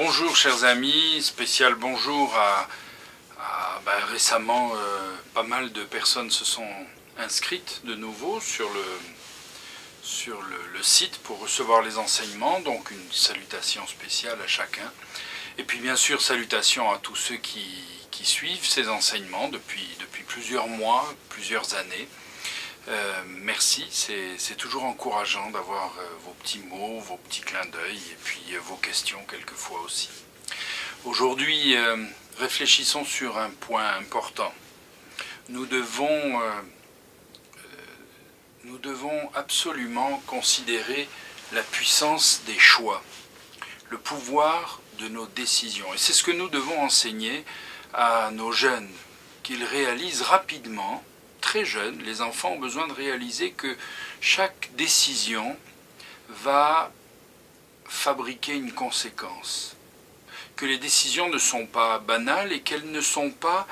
Bonjour chers amis, spécial bonjour récemment pas mal de personnes se sont inscrites de nouveau sur le site pour recevoir les enseignements, donc une salutation spéciale à chacun. Et puis bien sûr salutations à tous ceux qui suivent ces enseignements depuis plusieurs mois, plusieurs années. Merci, c'est toujours encourageant d'avoir vos petits mots, vos petits clins d'œil et puis vos questions quelquefois aussi. Aujourd'hui, réfléchissons sur un point important. Nous devons absolument considérer la puissance des choix, le pouvoir de nos décisions. Et c'est ce que nous devons enseigner à nos jeunes, qu'ils réalisent rapidement. Très jeunes, les enfants ont besoin de réaliser que chaque décision va fabriquer une conséquence, que les décisions ne sont pas banales et qu'elles ne sont pas...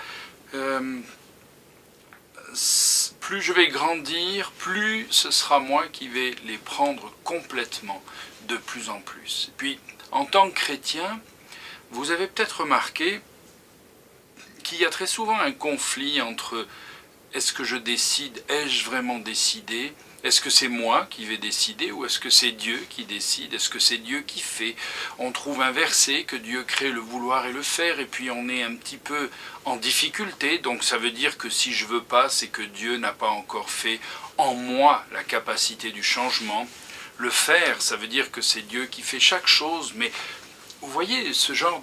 plus je vais grandir, plus ce sera moi qui vais les prendre complètement, de plus en plus. Et puis, en tant que chrétien, vous avez peut-être remarqué qu'il y a très souvent un conflit entre est-ce que je décide, ai-je vraiment décidé? Est-ce que c'est moi qui vais décider ou est-ce que c'est Dieu qui décide? Est-ce que c'est Dieu qui fait? On trouve un verset que Dieu crée le vouloir et le faire et puis on est un petit peu en difficulté. Donc ça veut dire que si je veux pas, c'est que Dieu n'a pas encore fait en moi la capacité du changement. Le faire, ça veut dire que c'est Dieu qui fait chaque chose. Mais vous voyez ce genre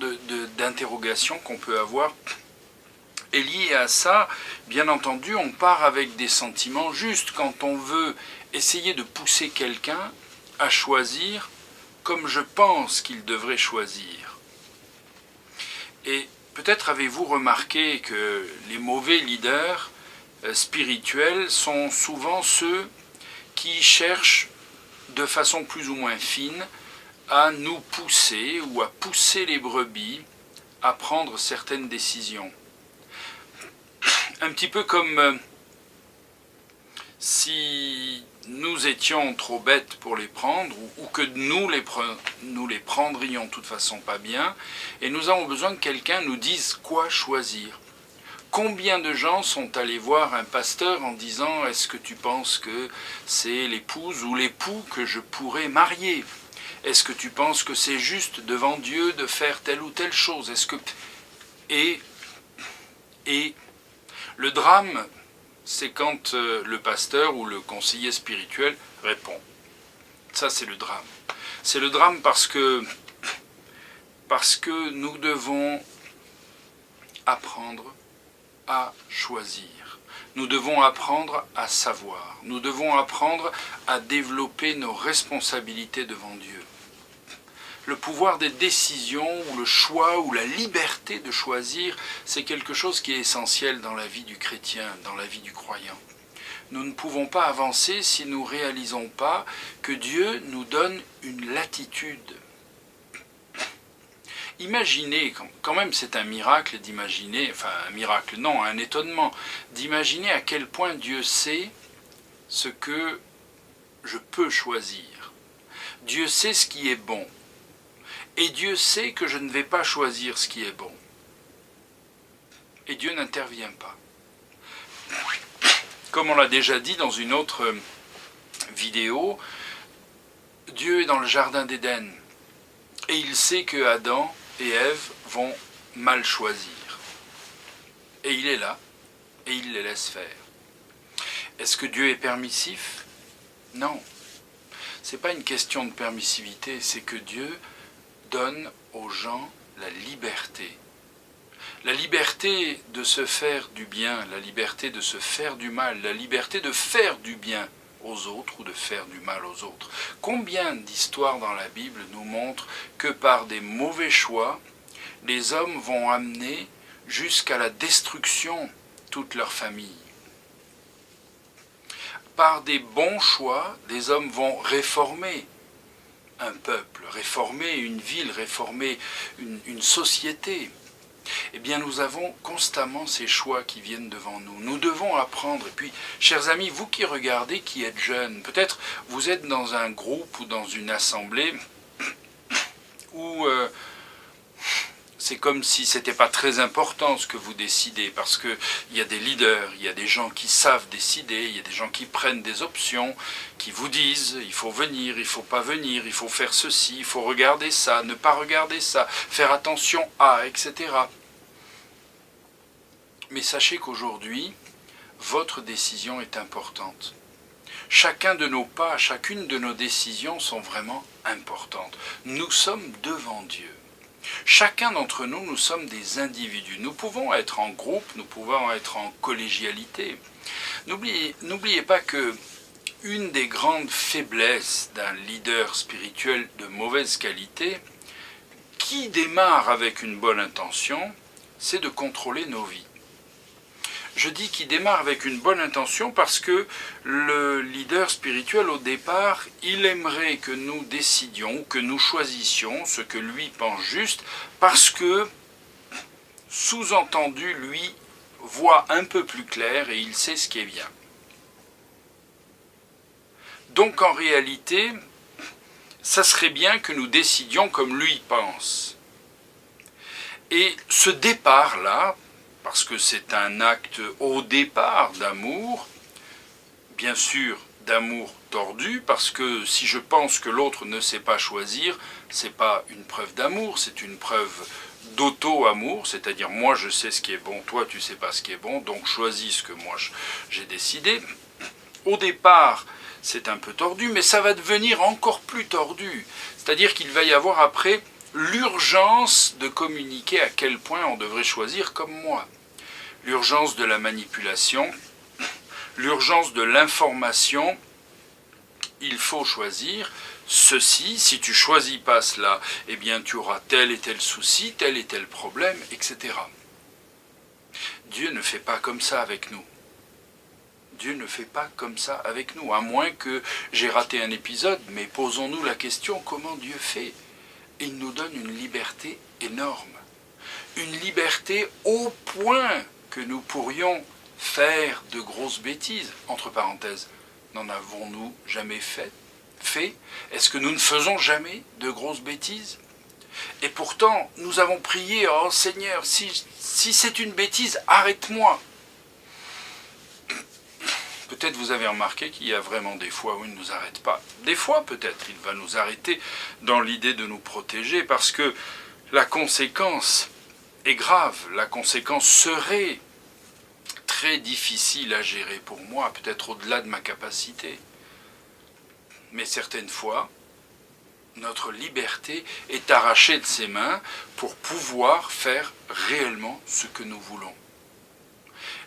d'interrogation qu'on peut avoir. Et lié à ça, bien entendu, on part avec des sentiments justes quand on veut essayer de pousser quelqu'un à choisir comme je pense qu'il devrait choisir. Et peut-être avez-vous remarqué que les mauvais leaders spirituels sont souvent ceux qui cherchent de façon plus ou moins fine à nous pousser ou à pousser les brebis à prendre certaines décisions. Un petit peu comme si nous étions trop bêtes pour les prendre, ou que nous les prendrions de toute façon pas bien, et nous avons besoin que quelqu'un nous dise quoi choisir. Combien de gens sont allés voir un pasteur en disant « Est-ce que tu penses que c'est l'épouse ou l'époux que je pourrais marier? Est-ce que tu penses que c'est juste devant Dieu de faire telle ou telle chose? Est-ce que... » Et le drame, c'est quand le pasteur ou le conseiller spirituel répond. Ça, c'est le drame. C'est le drame parce que nous devons apprendre à choisir. Nous devons apprendre à savoir. Nous devons apprendre à développer nos responsabilités devant Dieu. Le pouvoir des décisions, ou le choix, ou la liberté de choisir, c'est quelque chose qui est essentiel dans la vie du chrétien, dans la vie du croyant. Nous ne pouvons pas avancer si nous ne réalisons pas que Dieu nous donne une latitude. Imaginez, quand même c'est un miracle d'imaginer, enfin un miracle non, un étonnement, d'imaginer à quel point Dieu sait ce que je peux choisir. Dieu sait ce qui est bon. Et Dieu sait que je ne vais pas choisir ce qui est bon. Et Dieu n'intervient pas. Comme on l'a déjà dit dans une autre vidéo, Dieu est dans le jardin d'Éden. Et il sait que Adam et Ève vont mal choisir. Et il est là, et il les laisse faire. Est-ce que Dieu est permissif? Non. Ce n'est pas une question de permissivité, c'est que Dieu donne aux gens la liberté. La liberté de se faire du bien, la liberté de se faire du mal, la liberté de faire du bien aux autres ou de faire du mal aux autres. Combien d'histoires dans la Bible nous montrent que par des mauvais choix, les hommes vont amener jusqu'à la destruction toute leur famille. Par des bons choix, des hommes vont réformer un peuple, réformer une ville, réformer une société. Eh bien, nous avons constamment ces choix qui viennent devant nous. Nous devons apprendre. Et puis, chers amis, vous qui regardez, qui êtes jeunes, peut-être vous êtes dans un groupe ou dans une assemblée où c'est comme si ce n'était pas très important ce que vous décidez, parce qu'il y a des leaders, il y a des gens qui savent décider, il y a des gens qui prennent des options, qui vous disent il faut venir, il ne faut pas venir, il faut faire ceci, il faut regarder ça, ne pas regarder ça, faire attention à, etc. Mais sachez qu'aujourd'hui, votre décision est importante. Chacun de nos pas, chacune de nos décisions sont vraiment importantes. Nous sommes devant Dieu. Chacun d'entre nous, nous sommes des individus. Nous pouvons être en groupe, nous pouvons être en collégialité. N'oubliez pas que une des grandes faiblesses d'un leader spirituel de mauvaise qualité, qui démarre avec une bonne intention, c'est de contrôler nos vies. Je dis qu'il démarre avec une bonne intention parce que le leader spirituel, au départ, il aimerait que nous décidions, que nous choisissions ce que lui pense juste, parce que, sous-entendu, lui voit un peu plus clair et il sait ce qui est bien. Donc en réalité, ça serait bien que nous décidions comme lui pense. Et ce départ-là, parce que c'est un acte au départ d'amour, bien sûr d'amour tordu, parce que si je pense que l'autre ne sait pas choisir, c'est pas une preuve d'amour, c'est une preuve d'auto-amour, c'est-à-dire moi je sais ce qui est bon, toi tu sais pas ce qui est bon, donc choisis ce que moi j'ai décidé. Au départ, c'est un peu tordu, mais ça va devenir encore plus tordu, c'est-à-dire qu'il va y avoir après l'urgence de communiquer à quel point on devrait choisir comme moi. L'urgence de la manipulation, l'urgence de l'information, il faut choisir ceci, si tu ne choisis pas cela, eh bien tu auras tel et tel souci, tel et tel problème, etc. Dieu ne fait pas comme ça avec nous. Dieu ne fait pas comme ça avec nous, à moins que j'ai raté un épisode, mais posons-nous la question comment Dieu fait. Il nous donne une liberté énorme. Une liberté au point que nous pourrions faire de grosses bêtises. Entre parenthèses, n'en avons-nous jamais fait? Est-ce que nous ne faisons jamais de grosses bêtises? Et pourtant, nous avons prié, oh Seigneur, si c'est une bêtise, arrête-moi. Peut-être vous avez remarqué qu'il y a vraiment des fois où il ne nous arrête pas. Des fois, peut-être, il va nous arrêter dans l'idée de nous protéger, parce que la conséquence est grave. La conséquence serait très difficile à gérer pour moi, peut-être au-delà de ma capacité. Mais certaines fois, notre liberté est arrachée de ses mains pour pouvoir faire réellement ce que nous voulons.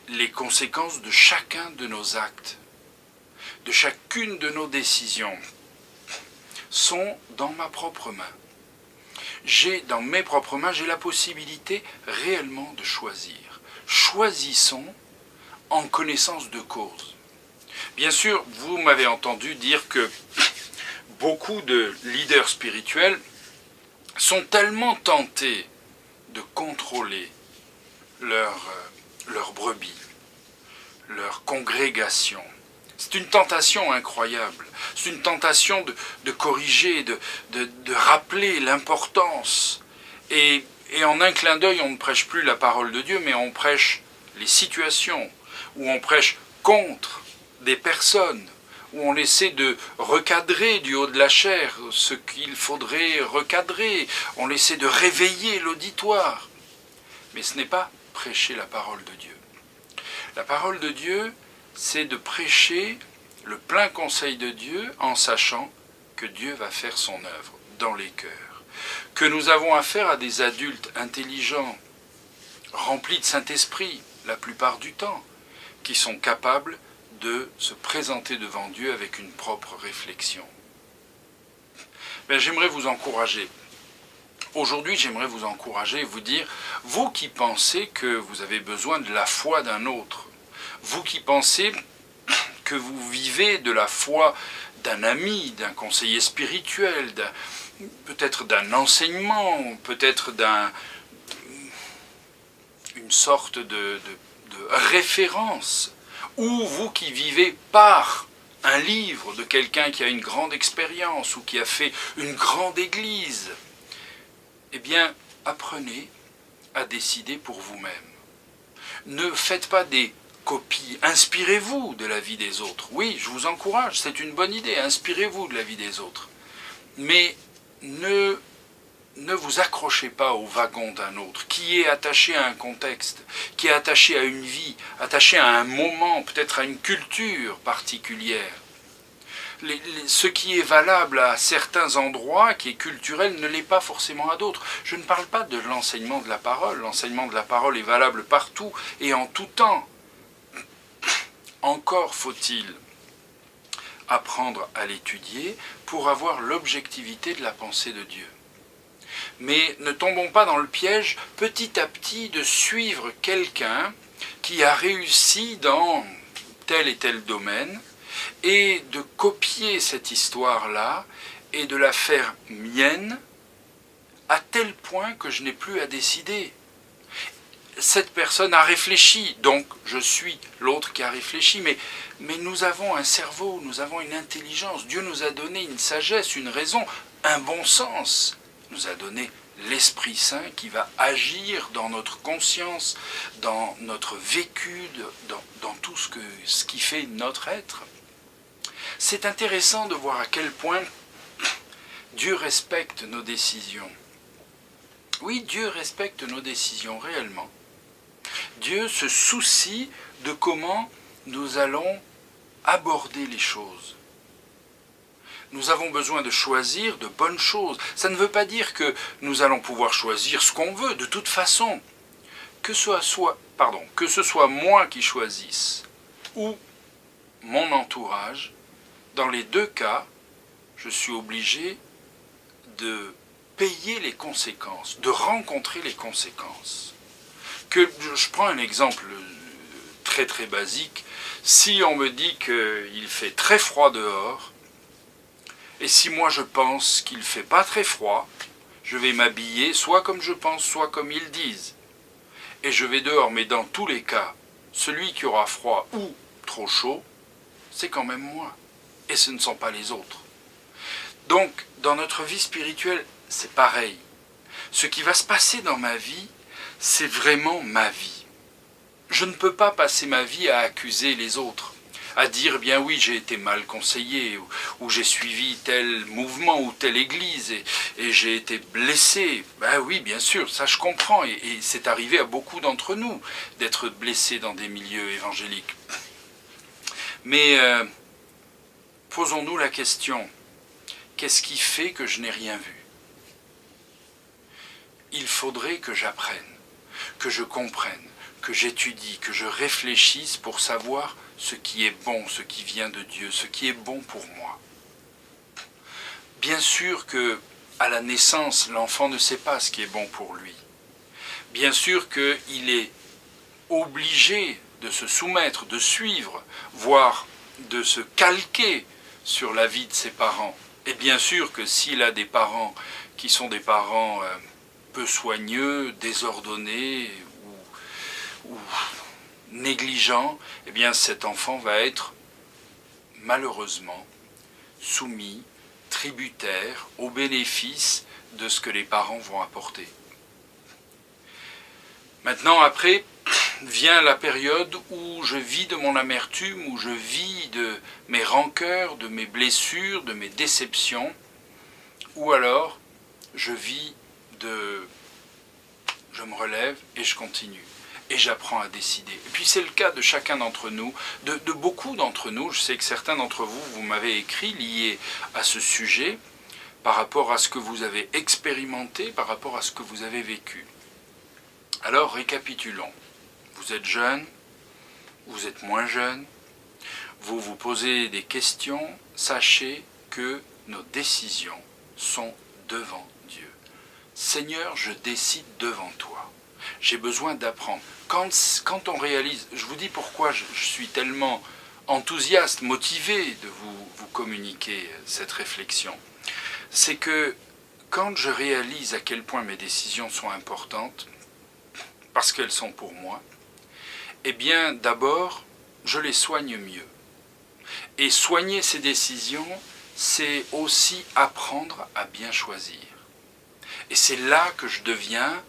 Les conséquences de chacun de nos actes, de chacune de nos décisions, sont dans ma propre main. Dans mes propres mains, j'ai la possibilité réellement de choisir. Choisissons en connaissance de cause. Bien sûr, vous m'avez entendu dire que beaucoup de leaders spirituels sont tellement tentés de contrôler leur brebis, leur congrégation. C'est une tentation incroyable. C'est une tentation de corriger, de rappeler l'importance. Et en un clin d'œil, on ne prêche plus la parole de Dieu, mais on prêche les situations, où on prêche contre des personnes, où on essaie de recadrer du haut de la chair ce qu'il faudrait recadrer, on essaie de réveiller l'auditoire. Mais ce n'est pas prêcher la parole de Dieu. La parole de Dieu, c'est de prêcher le plein conseil de Dieu en sachant que Dieu va faire son œuvre dans les cœurs. Que nous avons affaire à des adultes intelligents, remplis de Saint-Esprit la plupart du temps, qui sont capables de se présenter devant Dieu avec une propre réflexion. J'aimerais vous encourager. Aujourd'hui, j'aimerais vous encourager et vous dire, vous qui pensez que vous avez besoin de la foi d'un autre, vous qui pensez que vous vivez de la foi d'un ami, d'un conseiller spirituel, peut-être d'un enseignement, peut-être une sorte de référence, ou vous qui vivez par un livre de quelqu'un qui a une grande expérience ou qui a fait une grande église, eh bien, apprenez à décider pour vous-même. Ne faites pas des copies, inspirez-vous de la vie des autres. Oui, je vous encourage, c'est une bonne idée, inspirez-vous de la vie des autres. Mais ne vous accrochez pas au wagon d'un autre, qui est attaché à un contexte, qui est attaché à une vie, attaché à un moment, peut-être à une culture particulière. Ce qui est valable à certains endroits, qui est culturel, ne l'est pas forcément à d'autres. Je ne parle pas de l'enseignement de la parole. L'enseignement de la parole est valable partout et en tout temps. Encore faut-il apprendre à l'étudier pour avoir l'objectivité de la pensée de Dieu. Mais ne tombons pas dans le piège petit à petit de suivre quelqu'un qui a réussi dans tel et tel domaine et de copier cette histoire-là et de la faire mienne à tel point que je n'ai plus à décider. Cette personne a réfléchi, donc je suis l'autre qui a réfléchi, mais nous avons un cerveau, nous avons une intelligence, Dieu nous a donné une sagesse, une raison, un bon sens, nous a donné l'Esprit Saint qui va agir dans notre conscience, dans notre vécu, dans tout ce qui fait notre être. C'est intéressant de voir à quel point Dieu respecte nos décisions. Oui, Dieu respecte nos décisions réellement. Dieu se soucie de comment nous allons aborder les choses. Nous avons besoin de choisir de bonnes choses. Ça ne veut pas dire que nous allons pouvoir choisir ce qu'on veut, de toute façon. Que ce soit moi qui choisisse ou mon entourage, dans les deux cas, je suis obligé de payer les conséquences, de rencontrer les conséquences. Je prends un exemple très très basique. Si on me dit qu'il fait très froid dehors, et si moi je pense qu'il ne fait pas très froid, je vais m'habiller soit comme je pense, soit comme ils disent. Et je vais dehors, mais dans tous les cas, celui qui aura froid ou trop chaud, c'est quand même moi. Et ce ne sont pas les autres. Donc, dans notre vie spirituelle, c'est pareil. Ce qui va se passer dans ma vie, c'est vraiment ma vie. Je ne peux pas passer ma vie à accuser les autres, à dire, eh bien oui, j'ai été mal conseillé, ou j'ai suivi tel mouvement ou telle église, et j'ai été blessé. Ben oui, bien sûr, ça je comprends, et c'est arrivé à beaucoup d'entre nous, d'être blessés dans des milieux évangéliques. Mais posons-nous la question, qu'est-ce qui fait que je n'ai rien vu? Il faudrait que j'apprenne, que je comprenne, que j'étudie, que je réfléchisse pour savoir ce qui est bon, ce qui vient de Dieu, ce qui est bon pour moi. Bien sûr que à la naissance, l'enfant ne sait pas ce qui est bon pour lui. Bien sûr qu'il est obligé de se soumettre, de suivre, voire de se calquer sur la vie de ses parents. Et bien sûr que s'il a des parents qui sont des parents peu soigneux, désordonnés ou négligents, eh bien cet enfant va être malheureusement soumis, tributaire aux bénéfices de ce que les parents vont apporter. Maintenant, après, vient la période où je vis de mon amertume, où je vis de mes rancœurs, de mes blessures, de mes déceptions, ou alors je me relève et je continue. Et j'apprends à décider. Et puis c'est le cas de chacun d'entre nous, de beaucoup d'entre nous. Je sais que certains d'entre vous, vous m'avez écrit lié à ce sujet, par rapport à ce que vous avez expérimenté, par rapport à ce que vous avez vécu. Alors récapitulons. Vous êtes jeune, vous êtes moins jeune, vous vous posez des questions, sachez que nos décisions sont devant Dieu. Seigneur, je décide devant toi. J'ai besoin d'apprendre. Quand on réalise, je vous dis pourquoi je suis tellement enthousiaste, motivé de vous communiquer cette réflexion. C'est que quand je réalise à quel point mes décisions sont importantes, parce qu'elles sont pour moi, eh bien d'abord, je les soigne mieux. Et soigner ces décisions, c'est aussi apprendre à bien choisir. Et c'est là que je deviens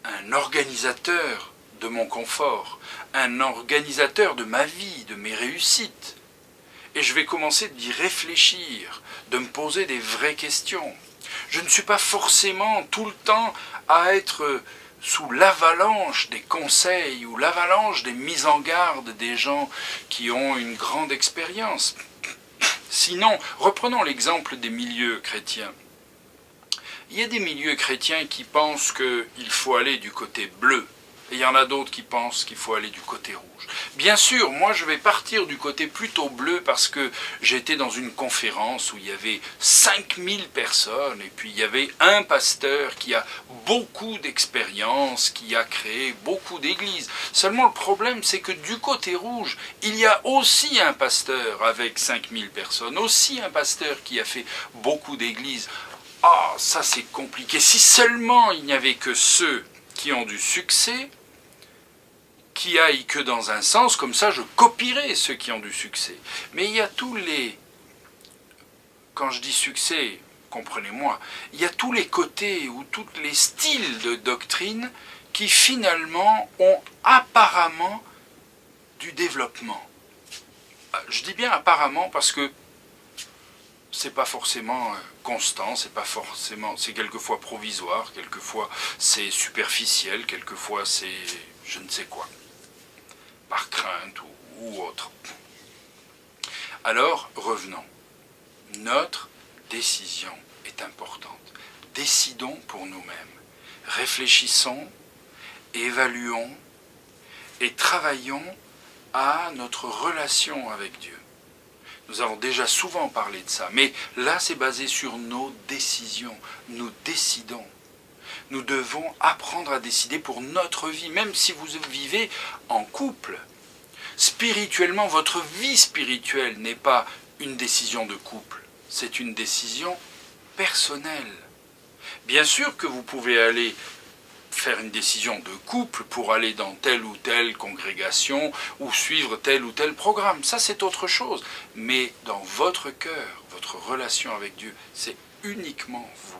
un organisateur de mon confort, un organisateur de ma vie, de mes réussites. Et je vais commencer d'y réfléchir, de me poser des vraies questions. Je ne suis pas forcément tout le temps à être sous l'avalanche des conseils ou l'avalanche des mises en garde des gens qui ont une grande expérience. Sinon, reprenons l'exemple des milieux chrétiens. Il y a des milieux chrétiens qui pensent qu'il faut aller du côté bleu, et il y en a d'autres qui pensent qu'il faut aller du côté rouge. Bien sûr, moi je vais partir du côté plutôt bleu parce que j'étais dans une conférence où il y avait 5000 personnes, et puis il y avait un pasteur qui a beaucoup d'expérience, qui a créé beaucoup d'églises. Seulement le problème, c'est que du côté rouge, il y a aussi un pasteur avec 5000 personnes, aussi un pasteur qui a fait beaucoup d'églises. Ah, ça c'est compliqué. Si seulement il n'y avait que ceux qui ont du succès, qui aillent que dans un sens, comme ça je copierai ceux qui ont du succès. Mais il y a tous les... Quand je dis succès, comprenez-moi, il y a tous les côtés ou tous les styles de doctrine qui finalement ont apparemment du développement. Je dis bien apparemment parce que c'est pas forcément constant, c'est pas forcément, c'est quelquefois provisoire, quelquefois c'est superficiel, quelquefois c'est je ne sais quoi, par crainte ou autre. Alors, revenons. Notre décision est importante. Décidons pour nous-mêmes. Réfléchissons, évaluons et travaillons à notre relation avec Dieu. Nous avons déjà souvent parlé de ça, mais là c'est basé sur nos décisions. Nous décidons. Nous devons apprendre à décider pour notre vie, même si vous vivez en couple. Spirituellement, votre vie spirituelle n'est pas une décision de couple, c'est une décision personnelle. Bien sûr que vous pouvez aller faire une décision de couple pour aller dans telle ou telle congrégation ou suivre tel ou tel programme, ça c'est autre chose. Mais dans votre cœur, votre relation avec Dieu, c'est uniquement vous.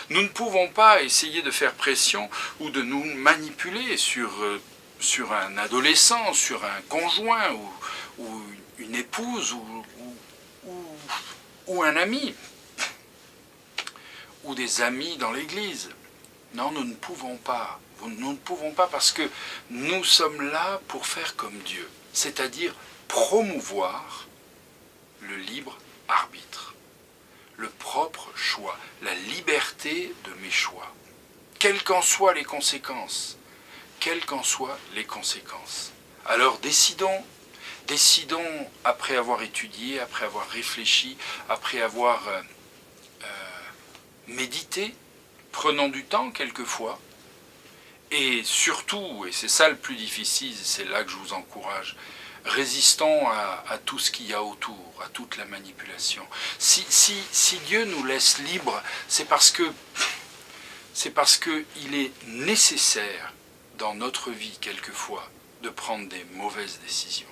Nous ne pouvons pas essayer de faire pression ou de nous manipuler sur un adolescent, sur un conjoint ou une épouse ou un ami ou des amis dans l'église. Non, nous ne pouvons pas. Nous ne pouvons pas parce que nous sommes là pour faire comme Dieu, c'est-à-dire promouvoir le libre arbitre, le propre choix, la liberté de mes choix, quelles qu'en soient les conséquences, quelles qu'en soient les conséquences. Alors décidons après avoir étudié, après avoir réfléchi, après avoir médité, prenons du temps quelquefois, et surtout, et c'est ça le plus difficile, c'est là que je vous encourage, résistons à tout ce qu'il y a autour, à toute la manipulation. Si Dieu nous laisse libres, c'est parce qu'il est nécessaire dans notre vie quelquefois de prendre des mauvaises décisions.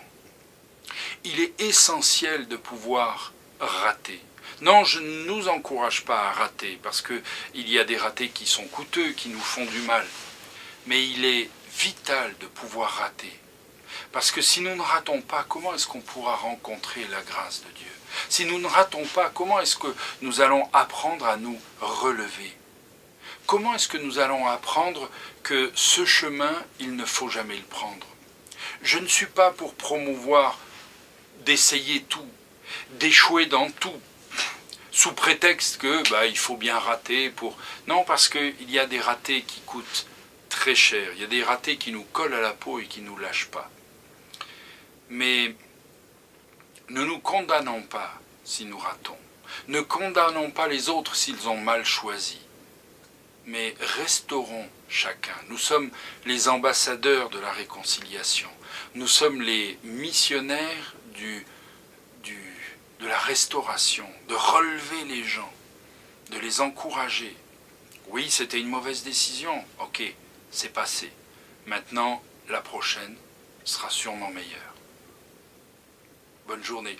Il est essentiel de pouvoir rater. Non, je ne nous encourage pas à rater, parce qu'il y a des ratés qui sont coûteux, qui nous font du mal. Mais il est vital de pouvoir rater. Parce que si nous ne ratons pas, comment est-ce qu'on pourra rencontrer la grâce de Dieu? Si nous ne ratons pas, comment est-ce que nous allons apprendre à nous relever? Comment est-ce que nous allons apprendre que ce chemin, il ne faut jamais le prendre? Je ne suis pas pour promouvoir d'essayer tout, d'échouer dans tout, sous prétexte que il faut bien rater pour... Non, parce qu'il y a des ratés qui coûtent très cher, il y a des ratés qui nous collent à la peau et qui ne nous lâchent pas. Mais ne nous condamnons pas si nous ratons. Ne condamnons pas les autres s'ils ont mal choisi. Mais restaurons chacun. Nous sommes les ambassadeurs de la réconciliation. Nous sommes les missionnaires de la restauration, de relever les gens, de les encourager. Oui, c'était une mauvaise décision. Ok, c'est passé. Maintenant, la prochaine sera sûrement meilleure. Bonne journée.